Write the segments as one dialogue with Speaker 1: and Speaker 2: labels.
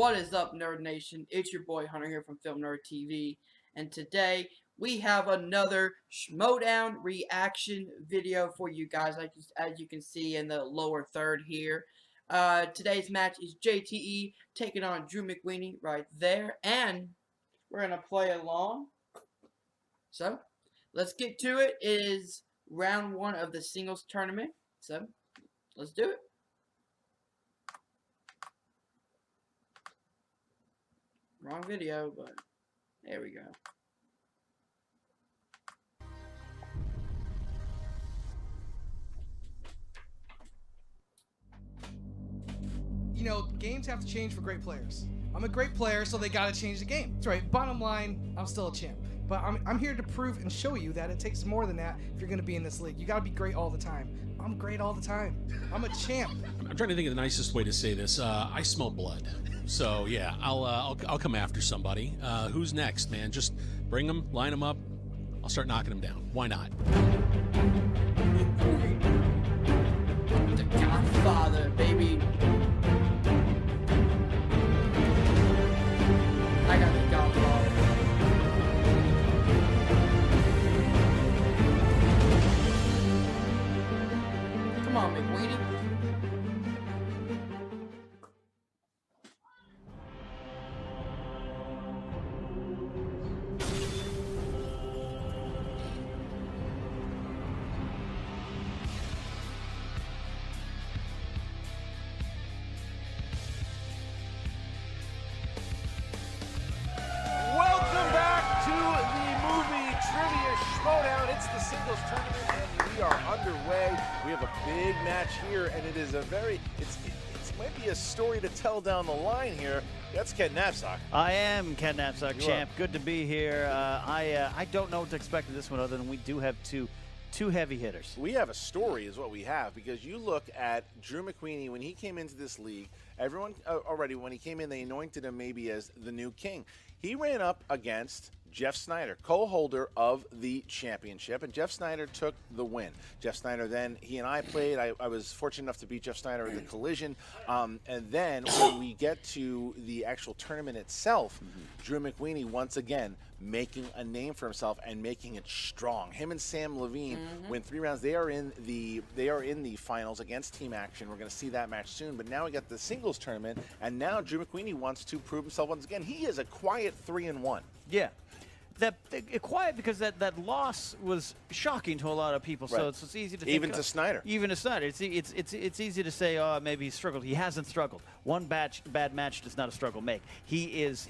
Speaker 1: What is up, Nerd Nation? It's your boy Hunter here from Film Nerd TV, and today we have another schmoedown reaction video for you guys, as you can see in the lower third here. Today's match is JTE taking on Drew Mcweeny right there, and we're gonna play along. So let's get to it. It is round 1 of the singles tournament, so let's do it. Wrong video, but there we go.
Speaker 2: You know, games have to change for great players. I'm a great player, so they gotta change the game. That's right. Bottom line, I'm still a champ. But I'm here to prove and show you that it takes more than that if you're gonna be in this league. You gotta be great all the time. I'm great all the time. I'm a champ.
Speaker 3: I'm trying to think of the nicest way to say this. I smell blood. So yeah, I'll come after somebody. Who's next, man? Just bring them, line them up. I'll start knocking them down. Why not?
Speaker 1: The Godfather, baby. I got the Godfather. Come on, McWeeny.
Speaker 4: It's the singles tournament and we are underway. We have a big match here and it is a very, it might be a story to tell down the line here. That's Ken Knapsack.
Speaker 5: I am Ken Knapsack, champ. Good to be here. I don't know what to expect of this one other than we do have two heavy hitters.
Speaker 4: We have a story is what we have, because you look at Drew Mcweeny when he came into this league, everyone already when he came in they anointed him maybe as the new king. He ran up against Jeff Snyder, co-holder of the championship, and Jeff Snyder took the win. Jeff Snyder then, he and I played. I was fortunate enough to beat Jeff Snyder in the collision. And then when we get to the actual tournament itself, Drew Mcweeny once again making a name for himself and making it strong. Him and Sam Levine win 3 rounds. They are in the finals against Team Action. We're going to see that match soon. But now we got the singles tournament, and now Drew Mcweeny wants to prove himself once again. He is a quiet 3-1.
Speaker 5: Yeah. Quiet because that loss was shocking to a lot of people. So it's easy to
Speaker 4: even to Snyder.
Speaker 5: Even to Snyder, it's easy to say, oh, maybe he struggled. He hasn't struggled. One bad match does not a struggle make. He's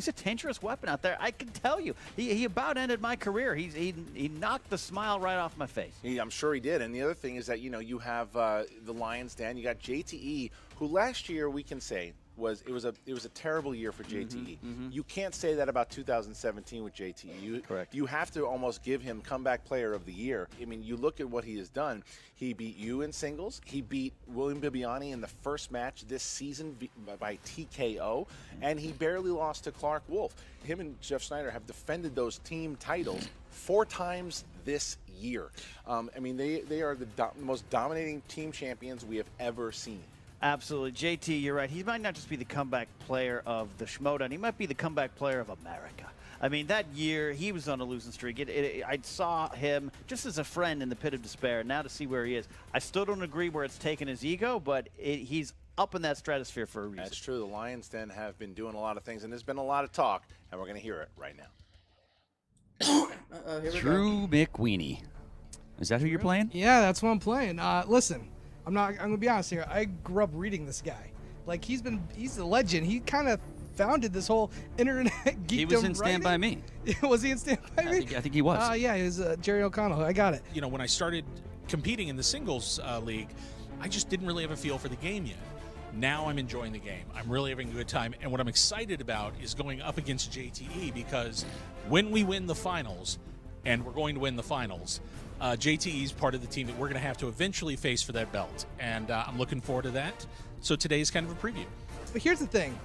Speaker 5: a dangerous weapon out there. I can tell you, he about ended my career. He knocked the smile right off my face.
Speaker 4: I'm sure he did. And the other thing is that you have the Lions Den. You got JTE, who last year we can say. It was a terrible year for JTE. You can't say that about 2017 with JTE.
Speaker 5: Correct.
Speaker 4: You have to almost give him comeback player of the year. I mean, you look at what he has done. He beat you in singles. He beat William Bibiani in the first match this season by TKO, and he barely lost to Clark Wolf. Him and Jeff Snyder have defended those team titles 4 times this year. I mean, they are the most dominating team champions we have ever seen.
Speaker 5: Absolutely. JT, you're right. He might not just be the comeback player of the schmoedown. He might be the comeback player of America. I mean, that year, he was on a losing streak. I saw him just as a friend in the pit of despair. Now to see where he is, I still don't agree where it's taken his ego, but he's up in that stratosphere for a reason.
Speaker 4: That's true. The Lions Den have been doing a lot of things, and there's been a lot of talk, and we're going to hear it right now.
Speaker 6: Drew Mcweeny. Is that who you're playing?
Speaker 2: Yeah, that's what I'm playing. Listen. I'm gonna be honest here. I grew up reading this guy. Like he's a legend. He kind of founded this whole internet geekdom.
Speaker 6: He was in Stand By Me.
Speaker 2: Was he in Stand By Me?
Speaker 6: I think he was.
Speaker 2: Yeah, he was Jerry O'Connell. I got it.
Speaker 3: You know, when I started competing in the singles league, I just didn't really have a feel for the game yet. Now I'm enjoying the game. I'm really having a good time. And what I'm excited about is going up against JTE, because when we win the finals, and we're going to win the finals, JTE is part of the team that we're going to have to eventually face for that belt, and I'm looking forward to that. So today's kind of a preview.
Speaker 2: But here's the thing.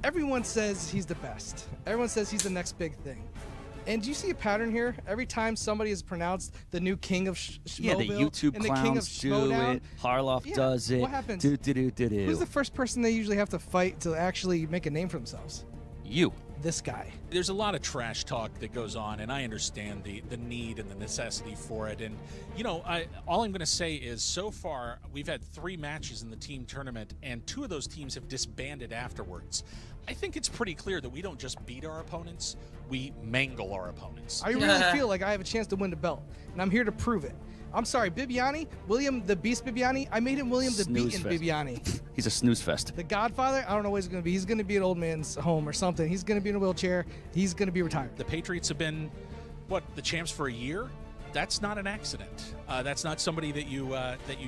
Speaker 2: Everyone says he's the best. Everyone says he's the next big thing. And do you see a pattern here? Every time somebody is pronounced the new king of Schmoeville,
Speaker 6: Yeah, the YouTube
Speaker 2: and the king of
Speaker 6: clowns do
Speaker 2: Schmoedown,
Speaker 6: it. Harloff
Speaker 2: yeah,
Speaker 6: does it.
Speaker 2: what happens?
Speaker 6: Do.
Speaker 2: Who's the first person they usually have to fight to actually make a name for themselves?
Speaker 6: You.
Speaker 2: This guy.
Speaker 3: There's a lot of trash talk that goes on, and I understand the need and the necessity for it. And, you know, all I'm going to say is so far we've had 3 matches in the team tournament, and 2 of those teams have disbanded afterwards. I think it's pretty clear that we don't just beat our opponents, we mangle our opponents.
Speaker 2: I really feel like I have a chance to win the belt, and I'm here to prove it. I'm sorry, Bibiani, William the Beast Bibiani, I made him William the
Speaker 6: Snooze
Speaker 2: Beaten
Speaker 6: fest.
Speaker 2: Bibiani.
Speaker 6: He's a snooze fest.
Speaker 2: The Godfather, I don't know what he's going to be. He's going to be at old man's home or something. He's going to be in a wheelchair. He's going to be retired.
Speaker 3: The Patriots have been, the champs for a year? That's not an accident. That's not somebody that you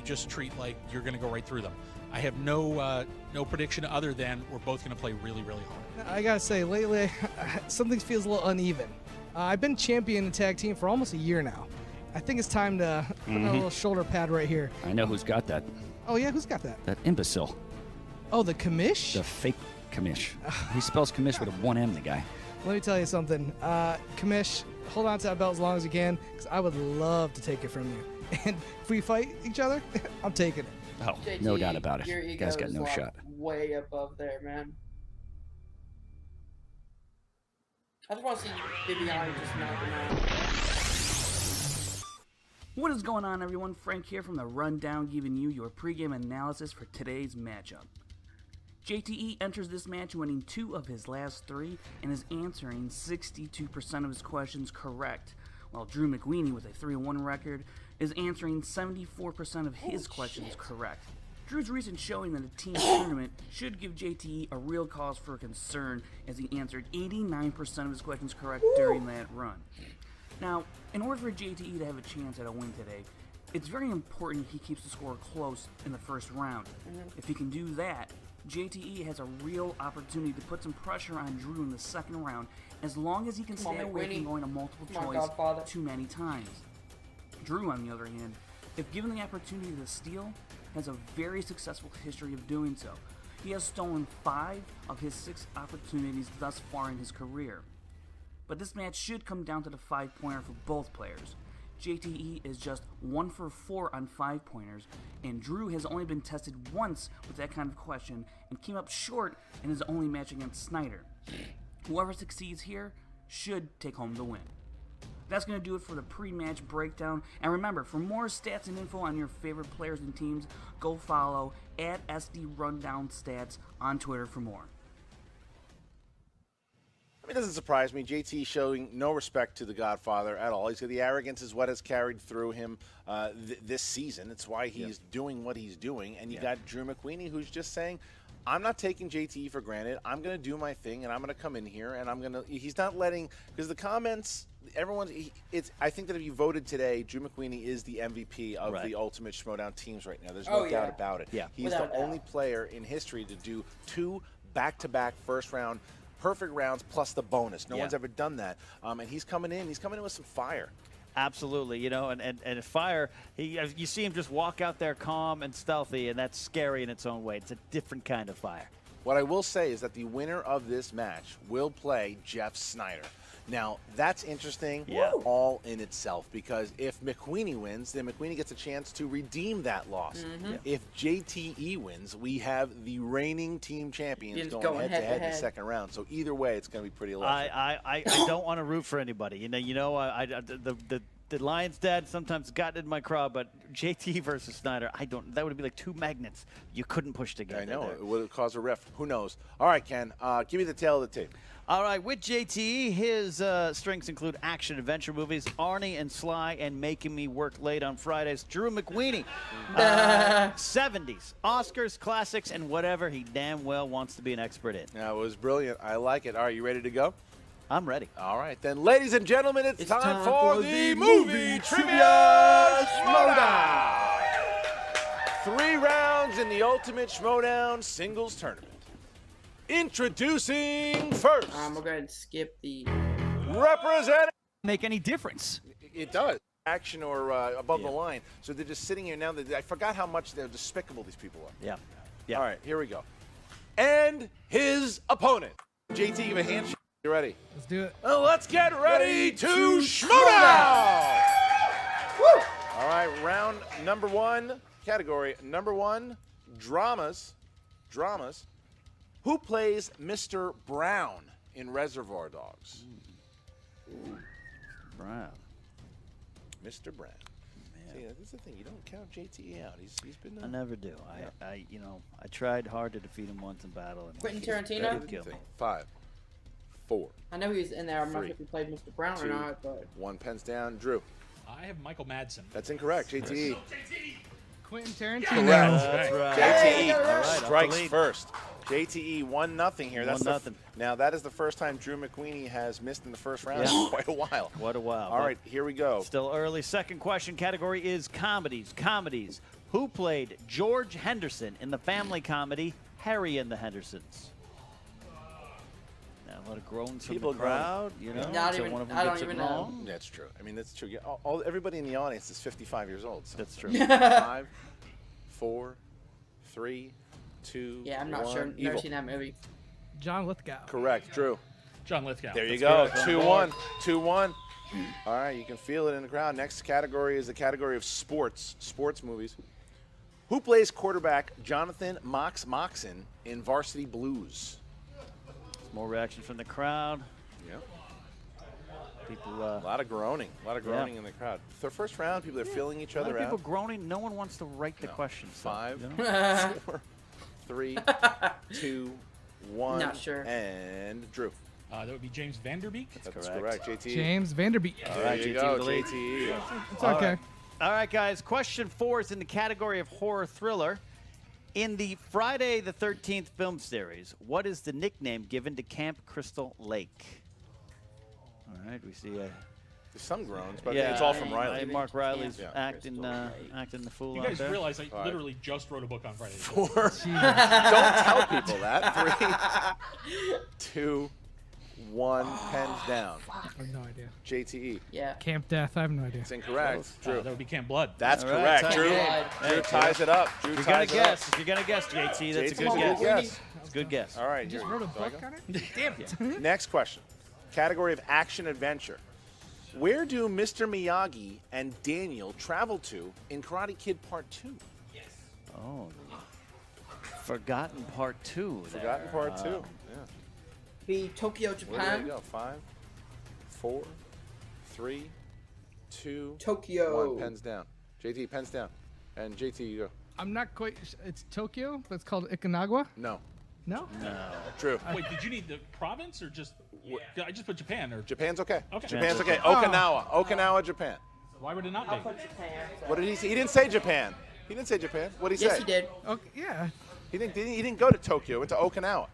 Speaker 3: just treat like you're going to go right through them. I have no prediction other than we're both going to play really, really hard.
Speaker 2: I got to say, lately, something feels a little uneven. I've been champion in tag team for almost a year now. I think it's time to put on a little shoulder pad right here.
Speaker 6: I know who's got that.
Speaker 2: Oh, yeah? Who's got that?
Speaker 6: That imbecile.
Speaker 2: Oh, the commish?
Speaker 6: The fake commish. He spells commish with a 1M, the guy.
Speaker 2: Let me tell you something. Commish, hold on to that belt as long as you can, because I would love to take it from you. And if we fight each other, I'm taking it.
Speaker 6: Oh,
Speaker 1: JT,
Speaker 6: no doubt about it.
Speaker 1: Your ego
Speaker 6: Guy's got
Speaker 1: is
Speaker 6: no
Speaker 1: like
Speaker 6: shot.
Speaker 1: way above there, man. I just want to see Bibiani just knock him out.
Speaker 7: What is going on, everyone? Frank here from The Rundown, giving you your pregame analysis for today's matchup. JTE enters this match winning 2 of his last 3 and is answering 62% of his questions correct, while Drew Mcweeny, with a 3-1 record, is answering 74% of his questions correct. Drew's recent showing in the team tournament should give JTE a real cause for concern, as he answered 89% of his questions correct during that run. Now, in order for JTE to have a chance at a win today, it's very important he keeps the score close in the first round. If he can do that, JTE has a real opportunity to put some pressure on Drew in the second round, as long as he can stay away from going to multiple choice too many times. Drew, on the other hand, if given the opportunity to steal, has a very successful history of doing so. He has stolen 5 of his 6 opportunities thus far in his career. But this match should come down to the 5-pointer for both players. JTE is just 1 for 4 on 5-pointers, and Drew has only been tested once with that kind of question and came up short in his only match against Snyder. Whoever succeeds here should take home the win. That's going to do it for the pre-match breakdown. And remember, for more stats and info on your favorite players and teams, go follow @SDRundownStats on Twitter for more.
Speaker 4: It doesn't surprise me. JT showing no respect to the Godfather at all. He's got the arrogance is what has carried through him this season. It's why he's doing what he's doing. And you got Drew Mcweeny, who's just saying, I'm not taking JT for granted. I'm going to do my thing, and I'm going to come in here, and I'm going to – he's not letting – because the comments – I think that if you voted today, Drew Mcweeny is the MVP of the Ultimate Schmoedown teams right now. There's no doubt about it.
Speaker 5: Yeah.
Speaker 4: He's the only player in history to do 2 back-to-back first-round perfect rounds plus the bonus. No one's ever done that. And he's coming in. He's coming in with some fire.
Speaker 5: Absolutely, you know, and fire, you see him just walk out there calm and stealthy, and that's scary in its own way. It's a different kind of fire.
Speaker 4: What I will say is that the winner of this match will play Jeff Snyder. Now, that's interesting all in itself, because if McWeeny wins, then McWeeny gets a chance to redeem that loss. If JTE wins, we have the reigning team champions going head-to-head in the second round. So either way, it's going to be pretty electric.
Speaker 5: I don't want to root for anybody. The Lions' dad sometimes got in my craw, but JT versus Snyder, that would be like 2 magnets you couldn't push together.
Speaker 4: I know. It would cause a rift. Who knows? All right, Ken, give me the tail of the tape.
Speaker 5: All right, with JT, his strengths include action-adventure movies, Arnie and Sly, and Making Me Work Late on Fridays. Drew Mcweeny, 70s, Oscars, classics, and whatever he damn well wants to be an expert in.
Speaker 4: That was brilliant. I like it. All right, you ready to go?
Speaker 5: I'm ready.
Speaker 4: All right, then, ladies and gentlemen, it's time for the Movie Trivia Schmoedown. 3 rounds in the Ultimate Schmoedown Singles Tournament. Introducing first.
Speaker 1: I'm going to skip the...
Speaker 4: Representing...
Speaker 6: Make any difference?
Speaker 4: It does. Action or above the line. So they're just sitting here now. I forgot how much they're despicable these people are.
Speaker 5: Yeah.
Speaker 4: All right, here we go. And his opponent. JT, give a handshake. You ready?
Speaker 2: Let's do it.
Speaker 4: Well, let's get ready to schmoedown! Woo! All right, round number 1, category number 1, dramas. Dramas. Who plays Mr. Brown in Reservoir Dogs?
Speaker 5: Brown.
Speaker 4: Mr. Brown. See, this is the thing. You don't count JTE out. He's been.
Speaker 5: I never do. I tried hard to defeat him once in battle. And
Speaker 1: Quentin
Speaker 5: he
Speaker 1: Tarantino?
Speaker 5: killed me.
Speaker 4: 5, 4.
Speaker 1: I know he was in there. I'm not sure
Speaker 4: 3,
Speaker 1: if he played Mr. Brown
Speaker 4: 2,
Speaker 1: or not, but
Speaker 4: 1 pens down. Drew.
Speaker 3: I have Michael Madsen.
Speaker 4: That's incorrect. JTE.
Speaker 2: Quentin Tarantino.
Speaker 4: Correct.
Speaker 5: That's right.
Speaker 4: JTE
Speaker 5: All right, off the
Speaker 4: strikes
Speaker 5: lead.
Speaker 4: first. JTE 1-0 here. That's
Speaker 5: 1-0.
Speaker 4: Now that is the first time Drew Mcweeny has missed in the first round
Speaker 5: Yeah.
Speaker 4: in quite a while.
Speaker 5: What a while.
Speaker 4: All right, here we go.
Speaker 5: Still early. Second question category is comedies. Comedies. Who played George Henderson in the family comedy Harry and the Hendersons? Now, a lot of groans from
Speaker 4: People
Speaker 5: the crowd. You know,
Speaker 1: Not
Speaker 5: until
Speaker 1: even-
Speaker 5: one of them
Speaker 1: I don't
Speaker 5: gets it
Speaker 1: even know.
Speaker 5: wrong.
Speaker 4: That's true. I mean, that's true. Yeah, everybody in the audience is 55 years old. So.
Speaker 5: That's true.
Speaker 4: 5, 4, 3, 2,
Speaker 1: yeah, I'm not
Speaker 4: 1.
Speaker 1: sure. Never
Speaker 4: Evil.
Speaker 1: seen that movie.
Speaker 2: John Lithgow.
Speaker 4: Correct, Drew.
Speaker 3: John Lithgow.
Speaker 4: There you
Speaker 3: That's
Speaker 4: go.
Speaker 3: correct.
Speaker 4: 2-1. 2-1. All right, you can feel it in the crowd. Next category is the category of sports movies. Who plays quarterback Jonathan Moxon in Varsity Blues?
Speaker 5: More reaction from the crowd.
Speaker 4: Yeah.
Speaker 5: People.
Speaker 4: A lot of groaning. In the crowd. The first round, people are feeling each
Speaker 5: A lot
Speaker 4: other
Speaker 5: of people
Speaker 4: out.
Speaker 5: groaning. No one wants to write the questions. so,
Speaker 4: 5,
Speaker 5: you know?
Speaker 4: 4, 3, 2, 1.
Speaker 1: Not sure.
Speaker 4: And Drew.
Speaker 3: That would be James Vanderbeek.
Speaker 4: That's
Speaker 5: correct.
Speaker 4: correct. JT.
Speaker 2: James Vanderbeek.
Speaker 5: All
Speaker 4: There
Speaker 5: right,
Speaker 4: you
Speaker 5: JT
Speaker 4: go,
Speaker 5: with the lead.
Speaker 4: JT.
Speaker 2: It's
Speaker 5: All
Speaker 2: okay.
Speaker 5: right. All right, guys. Question 4 is in the category of horror thriller. In the Friday the 13th film series, what is the nickname given to Camp Crystal Lake? All right, we see
Speaker 4: There's some groans, but
Speaker 5: yeah,
Speaker 4: it's all from Riley.
Speaker 5: Mark Riley's
Speaker 1: Yeah.
Speaker 5: acting
Speaker 1: Crystal
Speaker 5: the fool
Speaker 3: You
Speaker 5: out
Speaker 3: guys
Speaker 5: there.
Speaker 3: realize I
Speaker 4: 5.
Speaker 3: literally just wrote a book on Friday.
Speaker 4: 4. Don't tell people that. 3, 2, 1. Pens down.
Speaker 2: I have no idea.
Speaker 4: JTE.
Speaker 1: Yeah.
Speaker 2: Camp Death. I have no idea.
Speaker 4: It's incorrect. Drew.
Speaker 3: That would be Camp Blood.
Speaker 4: That's
Speaker 5: All right,
Speaker 4: correct.
Speaker 5: tie
Speaker 4: Drew.
Speaker 5: game.
Speaker 4: Drew
Speaker 5: Hey,
Speaker 4: ties it up. Drew
Speaker 5: If you're gonna
Speaker 4: ties it up.
Speaker 5: guess, JT, that's a good
Speaker 4: JT's
Speaker 5: guess.
Speaker 4: guess.
Speaker 5: It's a good guess.
Speaker 4: All right.
Speaker 2: Just
Speaker 4: here.
Speaker 2: wrote a
Speaker 4: Do I
Speaker 2: book
Speaker 4: go?
Speaker 2: on it? Damn it.
Speaker 4: Next question. Category of action adventure. Where do Mr. Miyagi and Daniel travel to in Karate Kid Part 2?
Speaker 5: Oh, Forgotten Part 2.
Speaker 4: Forgotten
Speaker 5: there.
Speaker 4: Part 2. Yeah.
Speaker 1: Be Tokyo,
Speaker 4: Where do they
Speaker 1: Japan.
Speaker 4: go? 5, 4, 3, 2,
Speaker 1: Tokyo.
Speaker 4: 1. Pens down. JT, pens down. And JT, you go.
Speaker 2: I'm not quite. It's Tokyo, but it's called Ikanagwa.
Speaker 4: No.
Speaker 2: No.
Speaker 4: Drew.
Speaker 3: Wait, did you need the province or just? I just put Japan. Or
Speaker 4: Japan's okay.
Speaker 3: Okay.
Speaker 4: Japan's okay.
Speaker 2: Oh.
Speaker 4: Okinawa, Japan.
Speaker 3: why would it not
Speaker 1: I'll
Speaker 3: be?
Speaker 1: put Japan.
Speaker 4: What did he say? He didn't say Japan. He didn't say Japan. What did he
Speaker 1: Yes,
Speaker 4: say?
Speaker 1: he did.
Speaker 2: Okay, yeah.
Speaker 4: He didn't go to Tokyo. He went to Okinawa.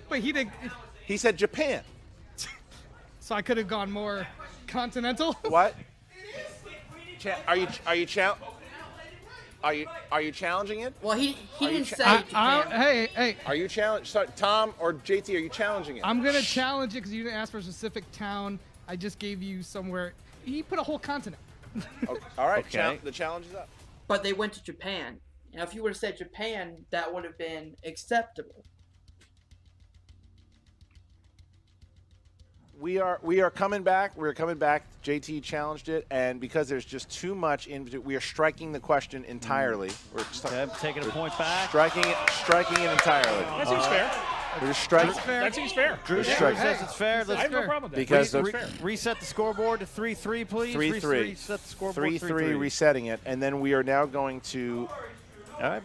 Speaker 2: But he did.
Speaker 4: He said Japan.
Speaker 2: So I could have gone more continental.
Speaker 4: What? Are you challenging it?
Speaker 1: Well, he
Speaker 4: Are you
Speaker 1: didn't say
Speaker 2: I,
Speaker 1: Japan.
Speaker 2: hey,
Speaker 4: Are you challenge? So, Tom or JT? Are you challenging it?
Speaker 2: I'm gonna challenge it because you didn't ask for a specific town. I just gave you somewhere. He put a whole continent.
Speaker 4: Okay. All right.
Speaker 5: Okay.
Speaker 4: The challenge is up.
Speaker 1: But they went to Japan. Now, if you would have said Japan, that would have been acceptable.
Speaker 4: We are coming back. We're coming back. JT challenged it, and because there's just too much we are striking the question entirely. We're
Speaker 5: Okay, I'm taking a point back.
Speaker 4: striking it entirely.
Speaker 3: That seems fair.
Speaker 4: We're striking.
Speaker 3: That seems fair.
Speaker 4: Drew
Speaker 5: Drew
Speaker 4: strikes.
Speaker 5: says it's fair.
Speaker 3: I
Speaker 5: Let's
Speaker 3: have no problem with that.
Speaker 4: Because
Speaker 3: That's
Speaker 4: the-
Speaker 3: fair.
Speaker 5: reset the scoreboard to 3-3, please.
Speaker 4: 3-3.
Speaker 5: Reset the scoreboard.
Speaker 4: 3-3, resetting it, and then we are now going to.
Speaker 5: All right,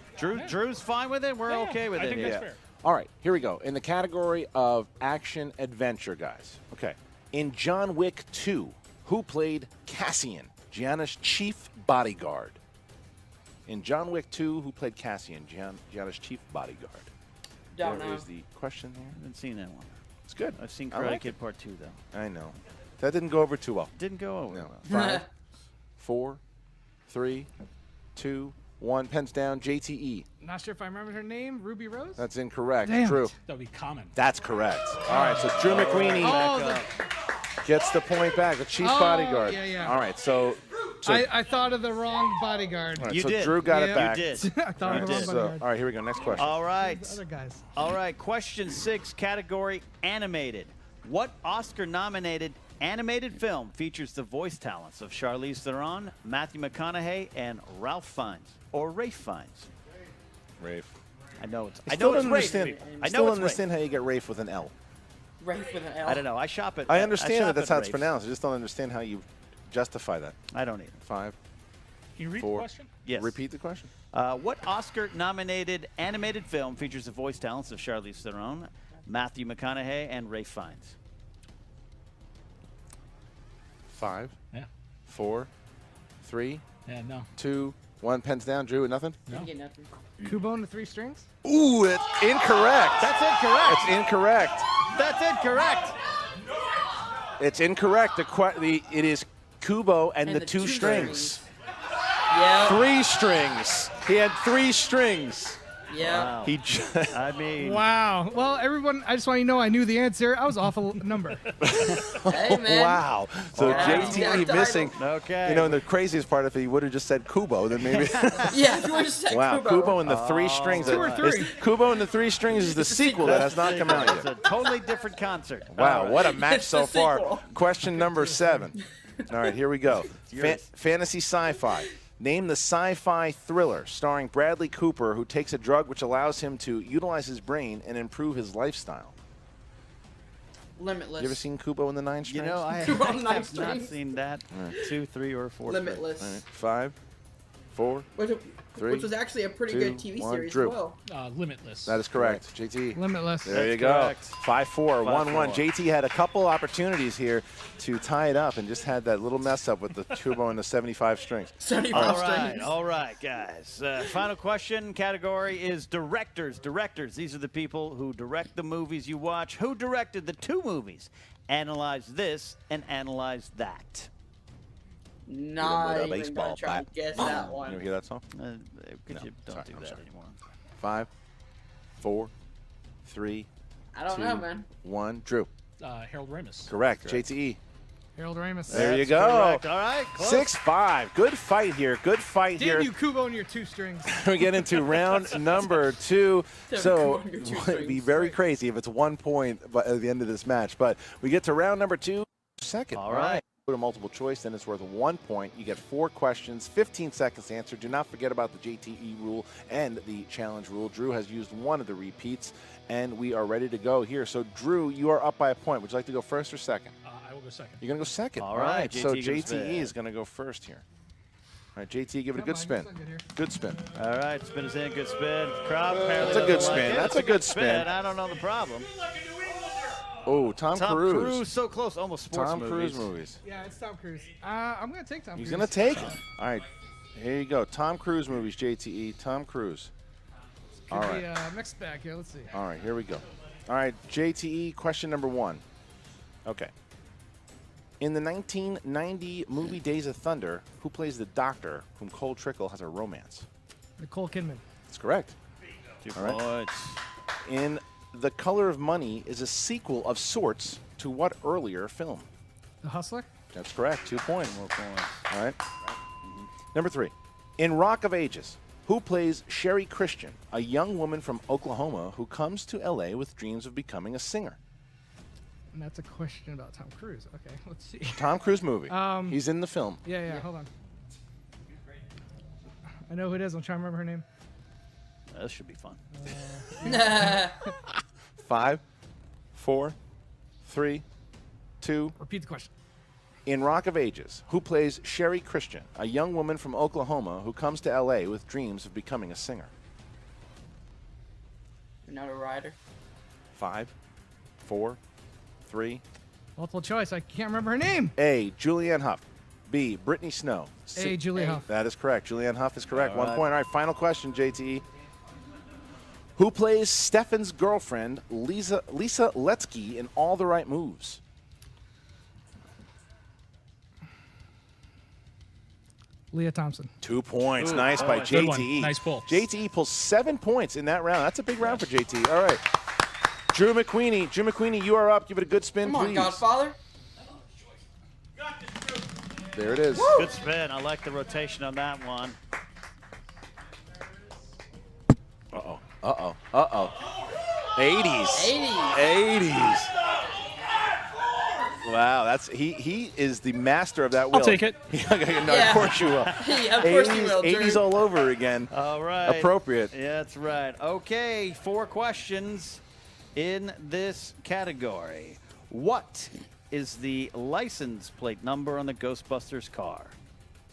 Speaker 5: Drew's fine with it. We're
Speaker 3: Yeah,
Speaker 5: okay with
Speaker 3: I
Speaker 5: it.
Speaker 3: think
Speaker 5: here.
Speaker 3: that's fair.
Speaker 4: All right, here we go. In the category of action adventure, guys. Okay. In John Wick 2, who played Cassian, Gianna's chief bodyguard? In John Wick 2, who played Cassian, Gianna's chief bodyguard?
Speaker 1: Don't
Speaker 4: There
Speaker 1: know.
Speaker 4: is the question there.
Speaker 5: I haven't seen that one.
Speaker 4: It's good.
Speaker 5: I've seen
Speaker 4: I
Speaker 5: Karate
Speaker 4: like
Speaker 5: Kid Part 2, though.
Speaker 4: I know. That didn't go over too well.
Speaker 5: Didn't go over
Speaker 4: No.
Speaker 5: well.
Speaker 4: 5, 4, 3, 2, 1. Pens down. JTE.
Speaker 2: Not sure if I remember her name. Ruby Rose.
Speaker 4: That's incorrect.
Speaker 2: Damn
Speaker 4: Drew.
Speaker 2: it.
Speaker 3: That would be common.
Speaker 4: That's correct. All right, so Drew McWeeny
Speaker 2: Oh,
Speaker 4: gets the point back. The chief
Speaker 2: Oh,
Speaker 4: bodyguard.
Speaker 2: yeah.
Speaker 4: All right, so
Speaker 2: I thought of the wrong bodyguard.
Speaker 4: all right,
Speaker 5: You
Speaker 4: so
Speaker 5: did.
Speaker 4: Drew got
Speaker 2: Yeah.
Speaker 4: it back.
Speaker 5: You did.
Speaker 2: I thought of the wrong
Speaker 4: So,
Speaker 2: bodyguard.
Speaker 4: all right, here we go. Next question.
Speaker 5: All right.
Speaker 2: Other guys.
Speaker 5: All right, question 6, category animated. What Oscar-nominated animated film features the voice talents of Charlize Theron, Matthew McConaughey, and Ralph Fiennes, or Rafe Fiennes?
Speaker 4: Rafe.
Speaker 5: I know it's.
Speaker 4: I still don't
Speaker 5: Rafe.
Speaker 4: understand.
Speaker 5: I
Speaker 4: still
Speaker 5: know
Speaker 4: don't
Speaker 5: it's
Speaker 4: understand
Speaker 5: Rafe.
Speaker 4: how you get Rafe with an L.
Speaker 1: Rafe with an L.
Speaker 5: I don't know. I shop it.
Speaker 4: I understand
Speaker 5: shop
Speaker 4: that that's
Speaker 5: at
Speaker 4: how it's
Speaker 5: Rafe's.
Speaker 4: pronounced. I just don't understand how you justify that.
Speaker 5: I don't either.
Speaker 4: 5.
Speaker 3: Can you read
Speaker 4: 4.
Speaker 3: the question?
Speaker 5: Yes.
Speaker 4: Repeat the question.
Speaker 5: What Oscar-nominated animated film features the voice talents of Charlize Theron, Matthew McConaughey, and Rafe Fiennes?
Speaker 4: 5.
Speaker 3: Yeah.
Speaker 4: 4. 3.
Speaker 3: Yeah, no.
Speaker 4: 2. 1. Pens down. Drew, nothing?
Speaker 1: Didn't get nothing.
Speaker 2: Kubo and the 3 strings?
Speaker 4: Ooh, it's incorrect.
Speaker 5: That's incorrect.
Speaker 4: It's incorrect.
Speaker 5: That's incorrect.
Speaker 4: It's incorrect. It is Kubo and the 2 strings.
Speaker 1: Yeah.
Speaker 4: 3 strings. He had 3 strings.
Speaker 1: Yeah.
Speaker 5: Wow.
Speaker 4: He just,
Speaker 5: I mean,
Speaker 2: Wow. Well, everyone, I just want you to know I knew the answer. I was off a number.
Speaker 1: Hey, man.
Speaker 4: wow. So
Speaker 1: Wow.
Speaker 4: JTE
Speaker 1: Yeah,
Speaker 4: missing.
Speaker 5: okay.
Speaker 4: You know, and the craziest part, if he would have just said Kubo, then maybe.
Speaker 1: Yeah, if you would have said
Speaker 4: Wow,
Speaker 1: Kubo.
Speaker 4: Kubo and the 3 strings.
Speaker 2: 2 or 3.
Speaker 4: Kubo and the 3 strings is the sequel that has not come out
Speaker 5: It's
Speaker 4: yet.
Speaker 5: a totally different concert.
Speaker 4: Wow,
Speaker 5: All right.
Speaker 4: what a match
Speaker 1: It's
Speaker 4: so
Speaker 1: the
Speaker 4: far.
Speaker 1: sequel.
Speaker 4: Question number 7. All right, here we go.
Speaker 5: yours.
Speaker 4: Fantasy sci-fi. Name the sci-fi thriller starring Bradley Cooper, who takes a drug which allows him to utilize his brain and improve his lifestyle.
Speaker 1: Limitless.
Speaker 4: You ever seen Kubo and the 9 strings?
Speaker 5: You know, I
Speaker 1: Kubo and the 9
Speaker 5: have not
Speaker 1: strings.
Speaker 5: seen that. 2, 3, or 4.
Speaker 1: Limitless.
Speaker 4: All right, 5, 4.
Speaker 1: Which was actually a pretty
Speaker 4: 2,
Speaker 1: good TV
Speaker 4: 1.
Speaker 1: series
Speaker 4: Drew.
Speaker 1: as well.
Speaker 3: Limitless.
Speaker 4: That is correct. JT.
Speaker 2: Limitless.
Speaker 4: There you
Speaker 5: That's
Speaker 4: go.
Speaker 5: correct.
Speaker 4: 5-4, 1-1.
Speaker 5: 5-4.
Speaker 4: JT had a couple opportunities here to tie it up and just had that little mess up with the Kubo and the 75 strings.
Speaker 1: 75
Speaker 5: All right,
Speaker 1: strings.
Speaker 5: all right, guys. Final question category is directors. Directors, these are the people who direct the movies you watch. Who directed the 2 movies? Analyze this and analyze that.
Speaker 1: Not
Speaker 4: With a
Speaker 1: even
Speaker 4: baseball
Speaker 1: gonna try
Speaker 4: bat.
Speaker 1: to guess that
Speaker 4: You
Speaker 1: one.
Speaker 4: ever hear that song?
Speaker 5: Could
Speaker 4: No,
Speaker 5: you don't
Speaker 4: sorry,
Speaker 5: do
Speaker 4: I'm
Speaker 5: that
Speaker 4: sorry.
Speaker 5: anymore.
Speaker 4: 5, 4, 3,
Speaker 1: I don't
Speaker 4: 2,
Speaker 1: know, man.
Speaker 4: 1. Drew.
Speaker 3: Harold Ramis.
Speaker 4: Correct. JTE.
Speaker 2: Harold Ramis.
Speaker 4: There you
Speaker 5: That's
Speaker 4: go.
Speaker 5: correct. All right, close.
Speaker 4: 6-5. Good fight here. Good fight
Speaker 2: Damn
Speaker 4: here.
Speaker 2: you, Kubo and your 2 strings.
Speaker 4: We get into round number 2.
Speaker 1: Damn,
Speaker 4: So
Speaker 1: come on, your 2
Speaker 4: it'd be
Speaker 1: strings.
Speaker 4: very crazy if it's 1 point at the end of this match. But we get to round number 2. Second.
Speaker 5: All right.
Speaker 4: Go to multiple choice, then it's worth 1 point. You get 4 questions, 15 seconds to answer. Do not forget about the JTE rule and the challenge rule. Drew has used one of the repeats, and we are ready to go here. So, Drew, you are up by a point. Would you like to go first or second?
Speaker 3: I will go second.
Speaker 4: You're going to go second.
Speaker 5: All right,
Speaker 4: So,
Speaker 5: JTE goes
Speaker 4: JTE is
Speaker 5: first.
Speaker 4: going to go first here. All right, JTE, give it a
Speaker 2: Come
Speaker 4: good
Speaker 2: on,
Speaker 4: spin.
Speaker 2: you're so good here.
Speaker 4: Good spin.
Speaker 5: All right, spin is in, good spin. Crowd apparently
Speaker 4: That's a good
Speaker 5: doesn't like
Speaker 4: spin.
Speaker 5: it.
Speaker 4: That's
Speaker 5: It's
Speaker 4: a good spin.
Speaker 5: I don't know the problem.
Speaker 4: Oh, Tom Cruise.
Speaker 5: so close, almost sports
Speaker 4: Tom
Speaker 5: movies.
Speaker 4: Cruise movies.
Speaker 2: Yeah, it's Tom Cruise. I'm going to take Tom
Speaker 4: He's
Speaker 2: Cruise.
Speaker 4: going to take it. All right, here you go. Tom Cruise movies, JTE. Tom Cruise.
Speaker 2: Could
Speaker 4: All
Speaker 2: be
Speaker 4: right.
Speaker 2: a mixed bag here. Let's see.
Speaker 4: All right, here we go. All right, JTE, question number 1. Okay. In the 1990 movie Days of Thunder, who plays the doctor whom Cole Trickle has a romance?
Speaker 2: Nicole Kidman.
Speaker 4: That's correct.
Speaker 5: 2
Speaker 4: All right.
Speaker 5: points.
Speaker 4: In The Color of Money is a sequel of sorts to what earlier film?
Speaker 2: The Hustler.
Speaker 4: That's correct. 2 points.
Speaker 5: More points.
Speaker 4: All right. Number 3. In Rock of Ages, who plays Sherry Christian, a young woman from Oklahoma who comes to L.A. with dreams of becoming a singer?
Speaker 2: And that's a question about Tom Cruise. Okay, let's see.
Speaker 4: Tom Cruise movie.
Speaker 2: Um,
Speaker 4: He's in the film.
Speaker 2: Yeah, hold on. I know who it is. I'm trying to remember her name.
Speaker 5: That should be fun.
Speaker 4: 5, 4, 3, 2.
Speaker 2: Repeat the question.
Speaker 4: In Rock of Ages, who plays Sherry Christian, a young woman from Oklahoma who comes to L.A. with dreams of becoming a singer?
Speaker 1: Another rider.
Speaker 4: 5, 4, 3.
Speaker 2: Multiple choice. I can't remember her name.
Speaker 4: A. Julianne Hough. B. Brittany Snow.
Speaker 2: A. Julie Huff.
Speaker 4: That is correct. Julianne Hough is correct.
Speaker 5: All
Speaker 4: 1
Speaker 5: right.
Speaker 4: point. All right, final question, JTE. Who plays Stefan's girlfriend, Lisa Letsky, in All the Right Moves?
Speaker 2: Leah Thompson.
Speaker 4: 2 points.
Speaker 5: Ooh,
Speaker 4: Nice by
Speaker 5: nice.
Speaker 3: Good one.
Speaker 4: JTE.
Speaker 3: Nice pull.
Speaker 4: JTE pulls 7 points in that round. That's a big round for JTE. All right. Drew McWeeny, you are up. Give it a good spin,
Speaker 1: Come on,
Speaker 4: please.
Speaker 1: Godfather.
Speaker 4: There it is.
Speaker 5: Good spin. I like the rotation on that one.
Speaker 4: Uh-oh. 80s.
Speaker 1: 80s.
Speaker 4: 80s. Wow, that's he is the master of that wheel.
Speaker 3: I'll take it.
Speaker 4: No, of course you will.
Speaker 1: Yeah, of course you will, Drew.
Speaker 4: 80s all over again.
Speaker 5: All right.
Speaker 4: Appropriate.
Speaker 5: Yeah, that's right. Okay, 4 questions in this category. What is the license plate number on the Ghostbusters car?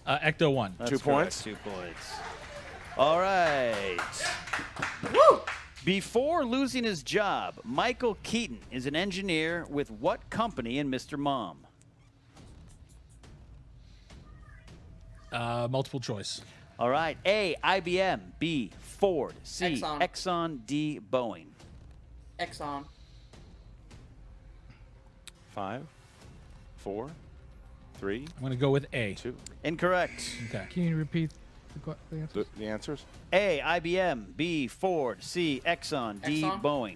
Speaker 3: Ecto 1.
Speaker 5: That's
Speaker 4: 2 points.
Speaker 5: correct, 2 points. All right.
Speaker 1: Woo!
Speaker 5: Before losing his job, Michael Keaton is an engineer with what company in Mr. Mom?
Speaker 3: Multiple choice.
Speaker 5: All right. A, IBM. B, Ford. C,
Speaker 1: Exxon.
Speaker 5: Exxon. D, Boeing.
Speaker 1: Exxon.
Speaker 4: 5, 4, 3,
Speaker 3: I'm going to go with A.
Speaker 4: 2.
Speaker 5: Incorrect.
Speaker 3: Okay.
Speaker 2: Can you repeat the answer?
Speaker 4: The answers?
Speaker 5: A, IBM. B, Ford. C, Exxon. D,
Speaker 1: Exxon?
Speaker 5: Boeing.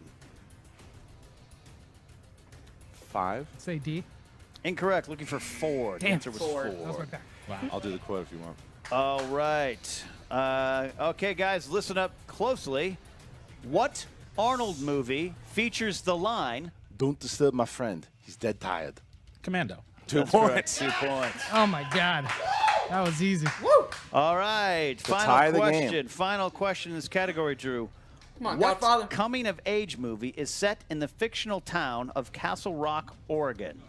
Speaker 4: 5.
Speaker 2: Say D.
Speaker 5: Incorrect. Looking for Ford. The
Speaker 2: Damn.
Speaker 5: answer was
Speaker 1: Ford.
Speaker 2: That was my
Speaker 5: Ford.
Speaker 2: back.
Speaker 3: Wow.
Speaker 4: I'll do the quote if you want.
Speaker 5: All right. Okay, guys, listen up closely. What Arnold movie features the line?
Speaker 4: Don't disturb my friend. He's dead tired.
Speaker 3: Commando.
Speaker 4: 2
Speaker 5: That's correct,
Speaker 4: points.
Speaker 5: 2 points.
Speaker 2: Oh my God, that was easy.
Speaker 5: All right.
Speaker 4: tie
Speaker 5: Final
Speaker 4: the game.
Speaker 5: question. Final question in this category, Drew.
Speaker 1: Come on,
Speaker 5: What
Speaker 1: Godfather.
Speaker 5: coming-of-age movie is set in the fictional town of Castle Rock, Oregon?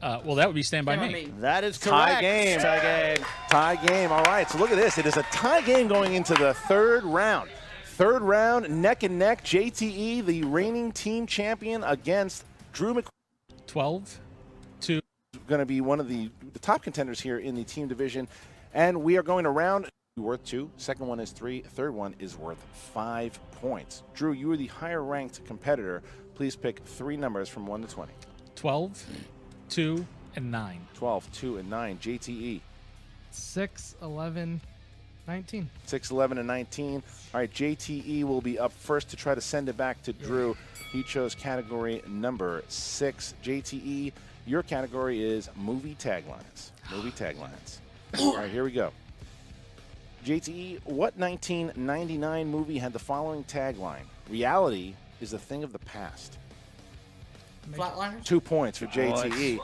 Speaker 3: Well, that would be Stand By
Speaker 1: Stand
Speaker 3: Me.
Speaker 5: That is
Speaker 4: Tie
Speaker 5: correct.
Speaker 4: game.
Speaker 5: Tie game.
Speaker 4: Tie game. All right, so look at this. It is a tie game going into the 3rd round. 3rd round, neck and neck. JTE, the reigning team champion, against Drew Mcweeny.
Speaker 3: 12 to
Speaker 4: Going to be one of the top contenders here in the team division. And we are going to round worth 2. Second one is 3. Third one is worth 5 points. Drew, you are the higher ranked competitor. Please pick 3 numbers from 1 to 20.
Speaker 3: 12, 2, and 9.
Speaker 4: 12, 2, and 9. JTE.
Speaker 2: 6, 11, 19.
Speaker 4: 6, 11, and 19. All right, JTE will be up first to try to send it back to Drew. He chose category number 6. JTE, your category is movie taglines. Movie taglines. All right, here we go. JTE, what 1999 movie had the following tagline? Reality is a thing of the past.
Speaker 1: Flatliners.
Speaker 4: 2 points for JTE.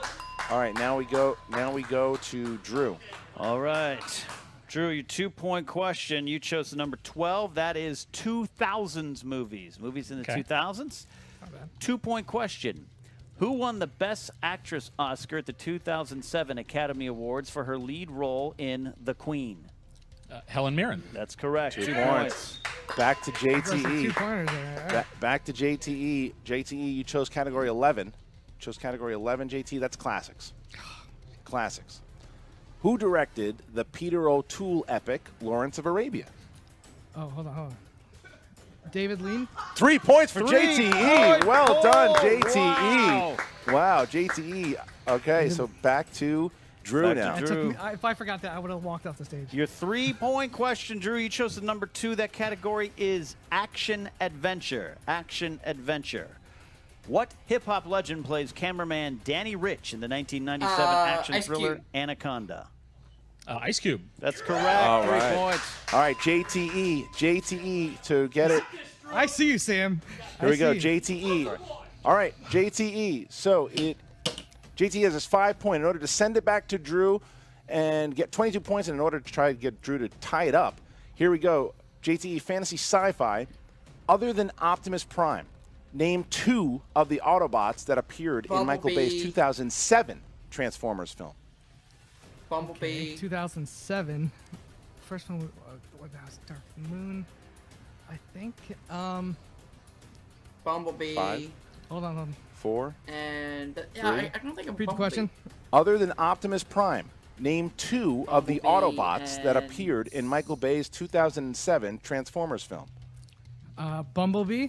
Speaker 4: All right, now we go to Drew.
Speaker 5: All right. Drew, your 2-point question. You chose the number 12. That is 2000s movies. Movies in the
Speaker 3: Okay.
Speaker 5: 2000s.
Speaker 2: Not bad.
Speaker 5: 2-point question. Who won the Best Actress Oscar at the 2007 Academy Awards for her lead role in The Queen?
Speaker 3: Helen Mirren.
Speaker 5: That's correct.
Speaker 4: 2
Speaker 5: 2
Speaker 4: points. Back to
Speaker 2: Those are
Speaker 4: JTE.
Speaker 2: 2 pointers there. All right.
Speaker 4: Back to JTE. JTE, you chose category 11. Chose category 11, JT. That's classics. Classics. Who directed the Peter O'Toole epic Lawrence of Arabia?
Speaker 2: Oh, hold on. David Lean.
Speaker 4: 3 points for
Speaker 5: 3
Speaker 4: JTE.
Speaker 5: points.
Speaker 4: Well done,
Speaker 5: Oh,
Speaker 4: JTE.
Speaker 5: wow.
Speaker 4: Wow, JTE. Okay, so back to Drew
Speaker 5: Back to
Speaker 4: now.
Speaker 2: It
Speaker 5: Drew.
Speaker 2: took me, if I forgot that, I would have walked off the stage.
Speaker 5: Your 3-point question, Drew. You chose the number 2. That category is action adventure. Action adventure. What hip-hop legend plays cameraman Danny Rich in the 1997 action
Speaker 1: Ice
Speaker 5: thriller
Speaker 1: Cube.
Speaker 5: Anaconda?
Speaker 3: Ice Cube.
Speaker 5: That's correct.
Speaker 4: All
Speaker 5: 3
Speaker 4: right.
Speaker 5: points.
Speaker 4: All right, JTE to get it.
Speaker 2: I see you, Sam.
Speaker 4: Here we go, JTE. All right, JTE. So JTE has his 5 point. In order to send it back to Drew and get 22 points, and in order to try to get Drew to tie it up, here we go. JTE fantasy sci-fi. Other than Optimus Prime, name 2 of the Autobots that appeared in Michael Bay's
Speaker 1: Bumblebee.
Speaker 4: 2007 Transformers film.
Speaker 1: Bumblebee.
Speaker 2: 2007. First one, what was Dark Moon? I think.
Speaker 1: Bumblebee.
Speaker 4: 5.
Speaker 2: Hold on.
Speaker 4: 4.
Speaker 1: And yeah,
Speaker 4: 3.
Speaker 1: I don't think of
Speaker 2: Repeat the
Speaker 1: Bumblebee.
Speaker 2: question.
Speaker 4: Other than Optimus Prime, name 2 of the
Speaker 1: Bumblebee
Speaker 4: Autobots that
Speaker 1: and-
Speaker 4: appeared in Michael Bay's 2007 Transformers film.
Speaker 2: Bumblebee.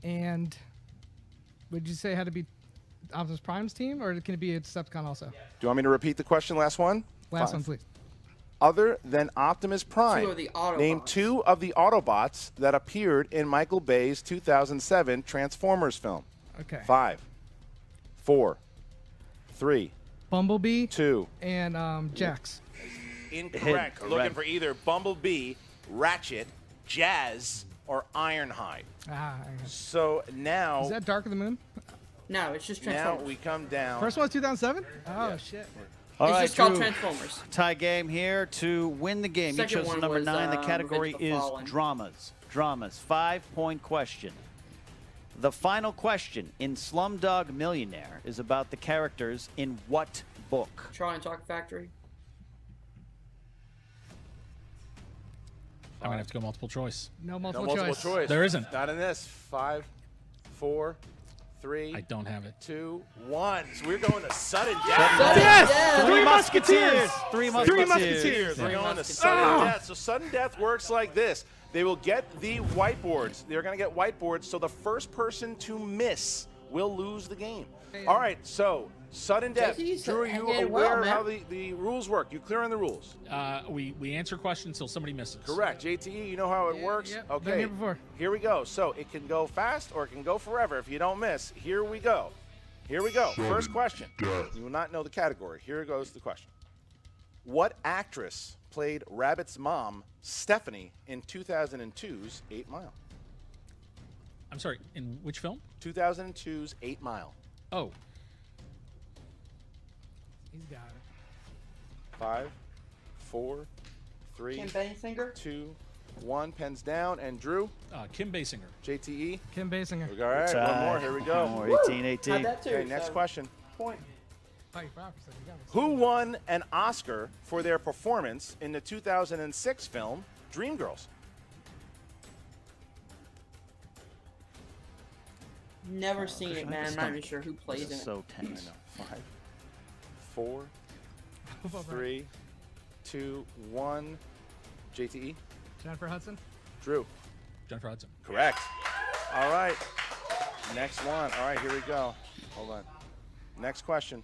Speaker 2: And would you say it had to be Optimus Prime's team, or can it be a Decepticon also?
Speaker 4: Do you want me to repeat the question? Last one?
Speaker 2: Last
Speaker 4: 5.
Speaker 2: one, please.
Speaker 4: Other than Optimus Prime,
Speaker 1: 2 of the Autobots.
Speaker 4: name 2 of the Autobots that appeared in Michael Bay's 2007 Transformers film.
Speaker 2: Okay.
Speaker 4: 5, 4, 3,
Speaker 2: Bumblebee
Speaker 4: 2.
Speaker 2: and Jax.
Speaker 8: Incorrect.
Speaker 5: Correct.
Speaker 8: Looking for either Bumblebee, Ratchet, Jazz, or Ironhide.
Speaker 2: Ah,
Speaker 4: So now,
Speaker 2: is that Dark of the Moon?
Speaker 1: No, it's just
Speaker 4: Now
Speaker 1: Transformers.
Speaker 4: we come down.
Speaker 2: First one's 2007? Oh, shit.
Speaker 5: All
Speaker 1: It's
Speaker 5: right,
Speaker 1: just called
Speaker 5: Drew,
Speaker 1: Transformers.
Speaker 5: tie game here to win the game.
Speaker 1: Second
Speaker 5: you chose
Speaker 1: one
Speaker 5: number
Speaker 1: was,
Speaker 5: 9. The
Speaker 1: Revenge
Speaker 5: category
Speaker 1: of the
Speaker 5: is
Speaker 1: Fallen.
Speaker 5: dramas. Dramas. 5-point question. The final question in Slumdog Millionaire is about the characters in what book?
Speaker 1: Charlie and Chocolate Factory.
Speaker 3: I'm gonna have to go multiple choice.
Speaker 2: No
Speaker 4: No
Speaker 2: multiple,
Speaker 4: multiple
Speaker 2: choice.
Speaker 4: choice.
Speaker 3: There isn't.
Speaker 4: Not in this. 5, 4, 3,
Speaker 3: I don't have it.
Speaker 4: 2, 1. So we're going to sudden death.
Speaker 1: Yes!
Speaker 5: Three Musketeers! Three
Speaker 2: Three
Speaker 5: Musketeers!
Speaker 2: Musketeers!
Speaker 4: We're
Speaker 1: Three
Speaker 4: going to
Speaker 1: Musketeers.
Speaker 4: sudden death. So sudden death works like this. They will get the whiteboards. They're going to get whiteboards, so the first person to miss will lose the game. All right, so sudden death.
Speaker 1: JTE's
Speaker 4: Drew, are you
Speaker 1: hanging well,
Speaker 4: aware of
Speaker 1: man.
Speaker 4: how the rules work? You clear on the rules?
Speaker 3: We answer questions till somebody misses.
Speaker 4: Correct. JTE, you know how it works?
Speaker 2: yeah.
Speaker 4: Okay.
Speaker 2: Been here before.
Speaker 4: Here we go. So it can go fast or it can go forever if you don't miss. Here we go. Here we go. First question. You will not know the category. Here goes the question. What actress played Rabbit's mom, Stephanie, in 2002's 8 Mile?
Speaker 3: I'm sorry. In which film?
Speaker 4: 2002's 8 Mile.
Speaker 3: Oh,
Speaker 2: He's got it.
Speaker 4: 5, 4, 3,
Speaker 1: Kim Basinger.
Speaker 4: 2, 1. Pens down. And Drew,
Speaker 3: Kim Basinger.
Speaker 4: JTE.
Speaker 2: Kim Basinger.
Speaker 4: All right, one more. Here we go.
Speaker 5: One more. 18-18.
Speaker 1: Had that too.
Speaker 4: Okay, next
Speaker 1: so
Speaker 4: question.
Speaker 1: Point.
Speaker 2: Oh, you forgot for a second. You got it.
Speaker 4: Who won an Oscar for their performance in the 2006 film Dreamgirls?
Speaker 1: Never seen it, man. I'm not even sure who
Speaker 5: This
Speaker 1: plays in
Speaker 5: is
Speaker 1: it.
Speaker 5: so tense.
Speaker 4: 5, 4, 3, 2, 1. JTE.
Speaker 2: Jennifer Hudson.
Speaker 4: Drew.
Speaker 3: Jennifer Hudson.
Speaker 4: Correct. All right. Next one. All right, here we go. Hold on. Next question.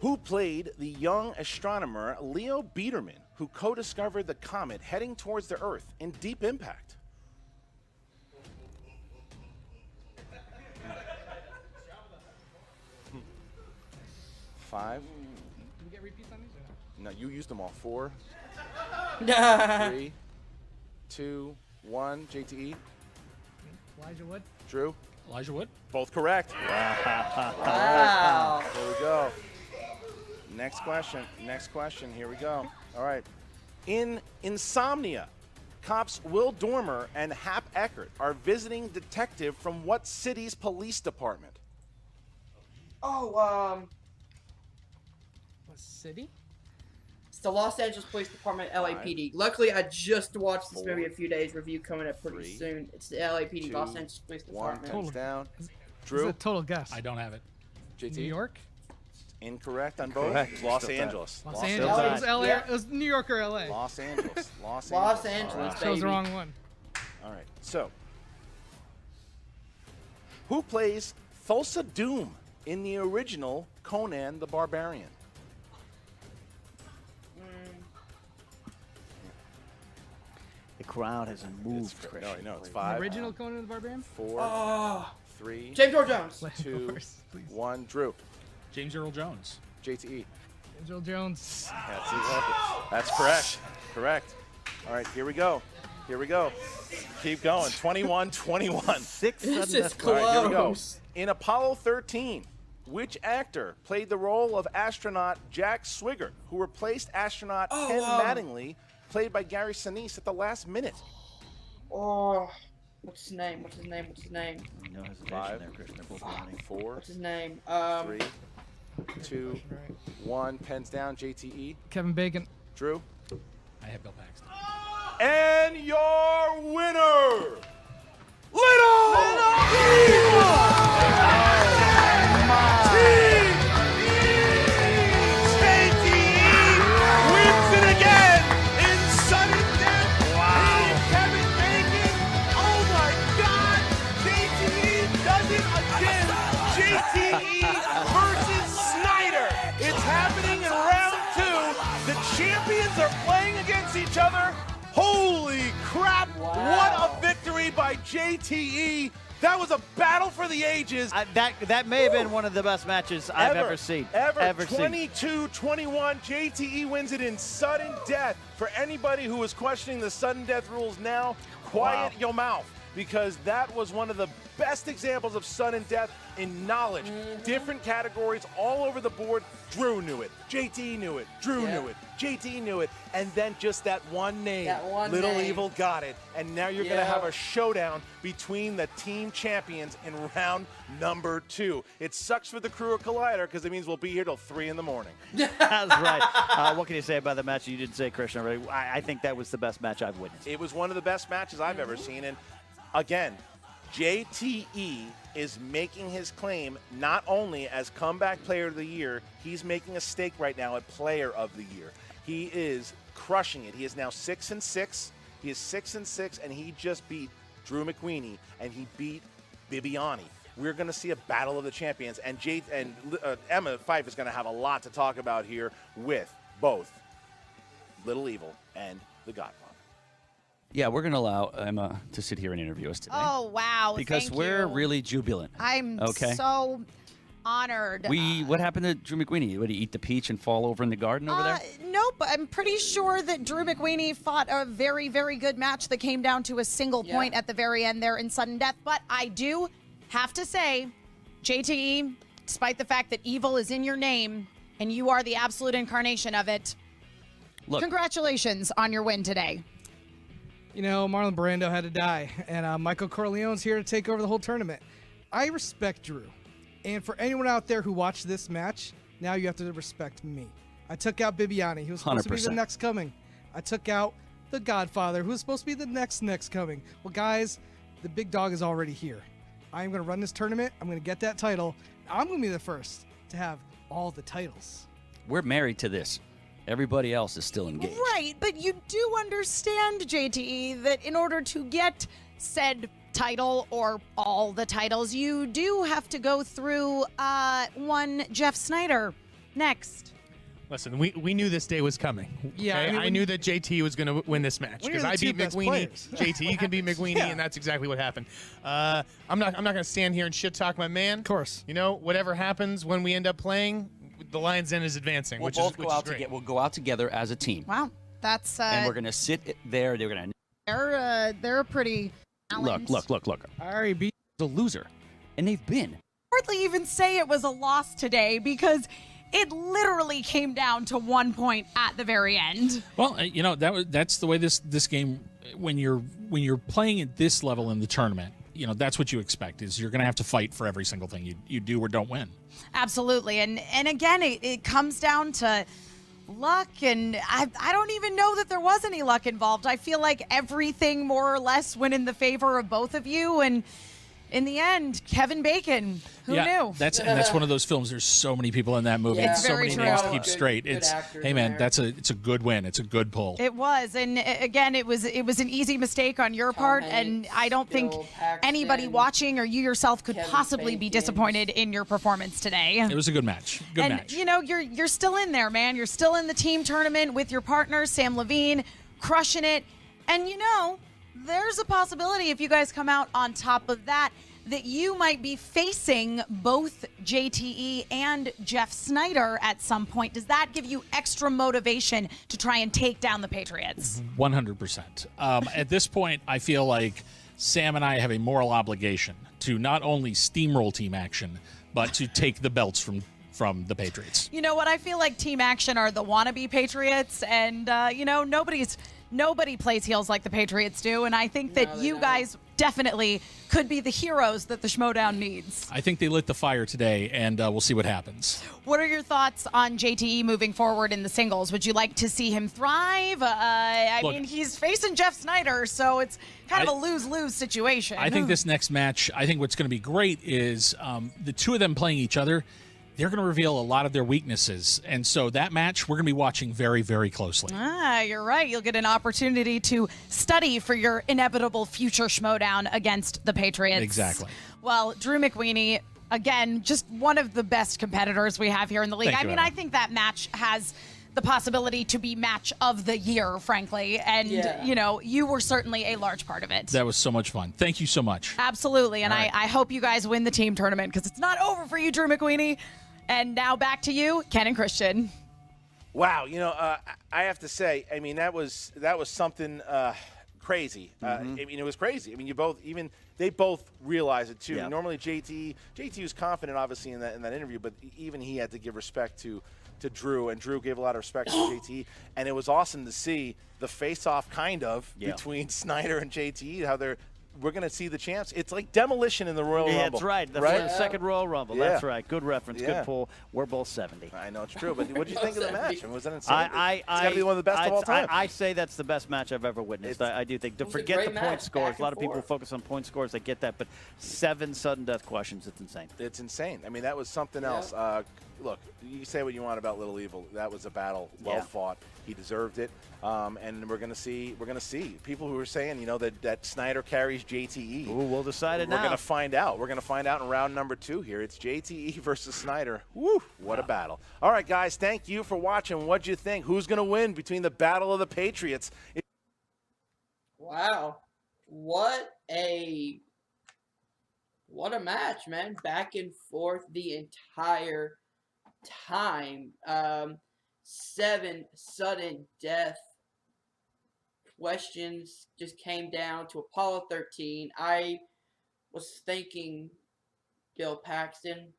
Speaker 4: Who played the young astronomer Leo Biederman, who co-discovered the comet heading towards the Earth in Deep Impact? Five.
Speaker 2: Did we get repeats on these or
Speaker 4: No, you used them all. 4,
Speaker 1: Nah.
Speaker 4: 3, 2, 1. JTE.
Speaker 2: no? Elijah Wood.
Speaker 4: Drew.
Speaker 3: Elijah Wood.
Speaker 4: Both correct.
Speaker 1: Wow.
Speaker 4: There we go. Next question. Next question. Here we go. All right. In Insomnia, cops Will Dormer and Hap Eckert are visiting detective from what city's police department?
Speaker 1: Oh,
Speaker 2: What city?
Speaker 1: it's the Los Angeles Police Department, LAPD. Luckily, I just watched this movie a few days. Review coming up pretty
Speaker 4: 3,
Speaker 1: soon. It's the LAPD,
Speaker 4: 2,
Speaker 1: Los Angeles Police
Speaker 4: 1.
Speaker 1: Department.
Speaker 4: Pens down.
Speaker 2: This
Speaker 4: Drew.
Speaker 2: is a total guess.
Speaker 3: I don't have it.
Speaker 4: JT.
Speaker 2: New York?
Speaker 4: Incorrect on both.
Speaker 5: Correct.
Speaker 4: Los
Speaker 5: Still
Speaker 4: Angeles.
Speaker 2: Los Angeles.
Speaker 5: Still
Speaker 2: It was LA.
Speaker 1: Yeah.
Speaker 2: It was New York or LA.
Speaker 4: Los Angeles. Los
Speaker 1: Los
Speaker 4: Angeles.
Speaker 1: Angeles,
Speaker 4: All right.
Speaker 2: Chose
Speaker 1: baby.
Speaker 2: the wrong one.
Speaker 4: All right. So, who plays Thulsa Doom in the original Conan the Barbarian?
Speaker 5: The crowd hasn't moved.
Speaker 4: No,
Speaker 5: Christian,
Speaker 4: no, it's
Speaker 5: please.
Speaker 4: 5,
Speaker 2: Original Conan the Barbarian?
Speaker 4: 4,
Speaker 1: Oh,
Speaker 4: 3,
Speaker 1: James Earl Jones.
Speaker 4: 2,
Speaker 2: Please.
Speaker 4: 1. Drew.
Speaker 3: James Earl Jones.
Speaker 4: JTE.
Speaker 2: James Earl Jones.
Speaker 4: That's correct. Correct. All right, here we go. Here we go. Keep going. 21-21.
Speaker 5: 6
Speaker 1: This
Speaker 5: sudden
Speaker 1: is
Speaker 5: death.
Speaker 4: All right, here we go.
Speaker 1: close.
Speaker 4: In Apollo 13, which actor played the role of astronaut Jack Swigert, who replaced astronaut Ken Mattingly, played by Gary Sinise at the last minute?
Speaker 1: Oh, what's his name? What's his name? What's his name?
Speaker 5: No hesitation
Speaker 4: 5,
Speaker 5: there, Christian. They're both running.
Speaker 4: 4,
Speaker 1: What's his name?
Speaker 4: 3, 2, 1. Pens down. JTE.
Speaker 2: Kevin Bacon.
Speaker 4: Drew.
Speaker 3: I have Bill Paxton.
Speaker 4: And your winner, Little JTE wins it again in sudden death. Wow. Kevin Bacon. Oh my God. JTE does it again. JTE versus Snyder. It's happening in round 2. The champions are playing against each other. Holy crap! What a victory by JTE! That was a battle for the ages.
Speaker 5: That may have been one of the best matches I've ever seen.
Speaker 4: Ever
Speaker 5: seen.
Speaker 4: 22-21. JTE wins it in sudden death. For anybody who is questioning the sudden death rules now, quiet your mouth. because that was one of the best examples of sudden death in knowledge. Different categories all over the board. Drew knew it. JT knew it. Drew knew it. JT knew it. And then just that one name. Little
Speaker 1: name.
Speaker 4: Evil got it. And now you're going to have a showdown between the team champions in round number 2. It sucks for the crew of Collider because it means we'll be here till 3 in the morning.
Speaker 5: That's right. What can you say about the match you didn't say, Christian, already? I think that was the best match I've witnessed.
Speaker 4: It was one of the best matches I've ever seen. And again, JTE is making his claim not only as comeback player of the year, he's making a stake right now at player of the year. He is crushing it. He is now 6-6. He is 6-6, and he just beat Drew Mcweeny, and he beat Bibiani. We're going to see a battle of the champions, and Emma Fife is going to have a lot to talk about here with both Little Evil and the Godfather.
Speaker 6: Yeah, we're going to allow Emma to sit here and interview us today.
Speaker 9: Oh, wow.
Speaker 6: Because
Speaker 9: thank
Speaker 6: we're
Speaker 9: you.
Speaker 6: really jubilant.
Speaker 9: I'm
Speaker 6: okay?
Speaker 9: so honored.
Speaker 6: What happened to Drew Mcweeny? Would he eat the peach and fall over in the garden over there?
Speaker 9: Nope. I'm pretty sure that Drew Mcweeny fought a very, very good match that came down to a single point at the very end there in sudden death. But I do have to say, JTE, despite the fact that evil is in your name and you are the absolute incarnation of it,
Speaker 6: Look,
Speaker 9: congratulations on your win today.
Speaker 2: You know, Marlon Brando had to die, and Michael Corleone's here to take over the whole tournament. I respect Drew. And for anyone out there who watched this match, now you have to respect me. I took out Bibiani, who was supposed to be the
Speaker 6: 100%.
Speaker 2: next coming. I took out the Godfather, who was supposed to be the next coming. Well, guys, the big dog is already here. I'm going to run this tournament. I'm going to get that title. I'm going to be the first to have all the titles.
Speaker 6: we're married to this. Everybody else is still engaged.
Speaker 9: Right, but you do understand, JTE, that in order to get said title or all the titles, you do have to go through one Jeff Snyder next.
Speaker 10: Listen, we knew this day was coming.
Speaker 2: Yeah,
Speaker 10: okay?
Speaker 2: I mean,
Speaker 10: I knew that JT was going to win this match
Speaker 2: when you're
Speaker 10: because
Speaker 2: the
Speaker 10: I
Speaker 2: two
Speaker 10: beat
Speaker 2: best
Speaker 10: McWeeny.
Speaker 2: players.
Speaker 10: JT can beat McWeeny,
Speaker 2: Yeah.
Speaker 10: and that's exactly what happened. I'm not going to stand here and shit talk my man.
Speaker 2: Of course.
Speaker 10: You know, whatever happens when we end up playing, the Lions' Den is advancing,
Speaker 6: We'll
Speaker 10: which
Speaker 6: both
Speaker 10: is
Speaker 6: go out
Speaker 10: great.
Speaker 6: together. We'll go out together as a team,
Speaker 9: Wow, that's
Speaker 6: and we're gonna sit there. They're gonna
Speaker 9: they're pretty balanced.
Speaker 6: look.
Speaker 2: I already beat.
Speaker 6: The loser, and they've been.
Speaker 9: Hardly even say it was a loss today because it literally came down to 1 point at the very end.
Speaker 3: Well, you know that's the way this game. When you're playing at this level in the tournament, you know that's what you expect is you're going to have to fight for every single thing you do or don't win.
Speaker 9: Absolutely, and again, it comes down to luck, and I don't even know that there was any luck involved. I feel like everything more or less went in the favor of both of you, and in the end, Kevin Bacon. Who knew?
Speaker 3: That's one of those films. There's so many people in that movie.
Speaker 1: Yeah.
Speaker 3: It's
Speaker 1: It's
Speaker 3: so
Speaker 9: very
Speaker 3: many
Speaker 9: true.
Speaker 3: names to
Speaker 9: Good-
Speaker 3: keep straight.
Speaker 1: good
Speaker 3: It's
Speaker 1: actors
Speaker 3: hey
Speaker 1: in
Speaker 3: man,
Speaker 1: there.
Speaker 3: it's a good win. It's a good pull.
Speaker 9: It was, and again, it was an easy mistake on your part, and
Speaker 1: Hanks,
Speaker 9: I don't think
Speaker 1: Bill Paxton,
Speaker 9: anybody watching or you yourself could
Speaker 1: Kevin
Speaker 9: possibly be
Speaker 1: Bacon.
Speaker 9: disappointed in your performance today.
Speaker 3: It was a good match. Good
Speaker 9: and
Speaker 3: match.
Speaker 9: you know, you're still in there, man. You're still in the team tournament with your partner Sam Levine, crushing it. And you know, there's a possibility if you guys come out on top of that you might be facing both JTE and Jeff Snyder at some point. Does that give you extra motivation to try and take down the Patriots?
Speaker 3: 100%. At this point, I feel like Sam and I have a moral obligation to not only steamroll Team Action, but to take the belts from the Patriots.
Speaker 9: You know what? I feel like Team Action are the wannabe Patriots, and you know, nobody plays heels like the Patriots do, and I think that you guys definitely could be the heroes that the Schmoedown needs.
Speaker 3: I think they lit the fire today, and we'll see what happens.
Speaker 9: What are your thoughts on JTE moving forward in the singles? Would you like to see him thrive? I
Speaker 3: Look,
Speaker 9: mean, he's facing Jeff Snyder, so it's kind of a lose-lose situation.
Speaker 3: I think this next match, I think what's going to be great is the two of them playing each other. They're going to reveal a lot of their weaknesses. And so that match, we're going to be watching very, very closely.
Speaker 9: You're right. You'll get an opportunity to study for your inevitable future Schmoedown against the Patriots.
Speaker 3: Exactly.
Speaker 9: Well, Drew Mcweeny, again, just one of the best competitors we have here in the league.
Speaker 3: Thank you,
Speaker 9: I mean,
Speaker 3: Emma.
Speaker 9: I think that match has the possibility to be match of the year, frankly. And, you know, you were certainly a large part of it.
Speaker 3: That was so much fun. Thank you so much.
Speaker 9: Absolutely. And
Speaker 3: All right.
Speaker 9: I hope you guys win the team tournament because it's not over for you, Drew Mcweeny. And now back to you, Ken and Christian.
Speaker 4: Wow, you know, I have to say, I mean, that was something crazy. I mean, it was crazy. I mean, they both realized it too.
Speaker 5: Yeah.
Speaker 4: Normally, JT was confident, obviously, in that interview, but even he had to give respect to Drew, and Drew gave a lot of respect to JT, and it was awesome to see the face-off between Snyder and JT, how we're going to see the champs. It's like demolition in the Royal Rumble.
Speaker 5: That's right. The second Royal Rumble.
Speaker 4: Yeah.
Speaker 5: That's right. Good reference.
Speaker 4: Yeah.
Speaker 5: Good pull. We're both 70.
Speaker 4: I know it's true, but what did you think of the match? I mean, was that insane?
Speaker 5: It's
Speaker 4: got to be one of the best of all time.
Speaker 5: I say that's the best match I've ever witnessed. I do think.
Speaker 1: was a
Speaker 5: Forget
Speaker 1: great
Speaker 5: the point
Speaker 1: match,
Speaker 5: scores.
Speaker 1: back
Speaker 5: A lot
Speaker 1: and
Speaker 5: of people
Speaker 1: forth.
Speaker 5: focus on point scores. I get that, but 7 sudden death questions. It's insane.
Speaker 4: It's insane. I mean, that was something else. Look, you can say what you want about Little Evil. That was a battle well fought. He deserved it. And we're gonna see people who are saying, that Snyder carries JTE.
Speaker 5: Ooh, we'll decide it now.
Speaker 4: We're gonna find out. We're gonna find out in round number 2 here. It's JTE versus Snyder. Woo! What a battle. All right, guys. Thank you for watching. What'd you think? Who's gonna win between the Battle of the Patriots?
Speaker 1: Wow, what a match, man! Back and forth the entire time. 7 sudden death questions just came down to Apollo 13. I was thinking Bill Paxton.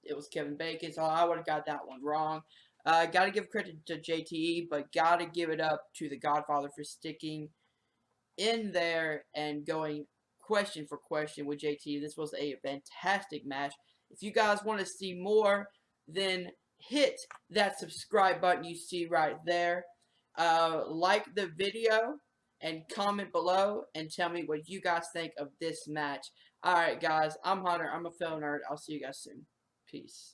Speaker 1: It was Kevin Bacon, so I would have got that one wrong. Got to give credit to JTE, but got to give it up to the Godfather for sticking in there and going question for question with JTE. This was a fantastic match. If you guys want to see more, then hit that subscribe button you see right there. Like the video and comment below and tell me what you guys think of this match. Alright guys, I'm Hunter. I'm a film nerd. I'll see you guys soon. Peace.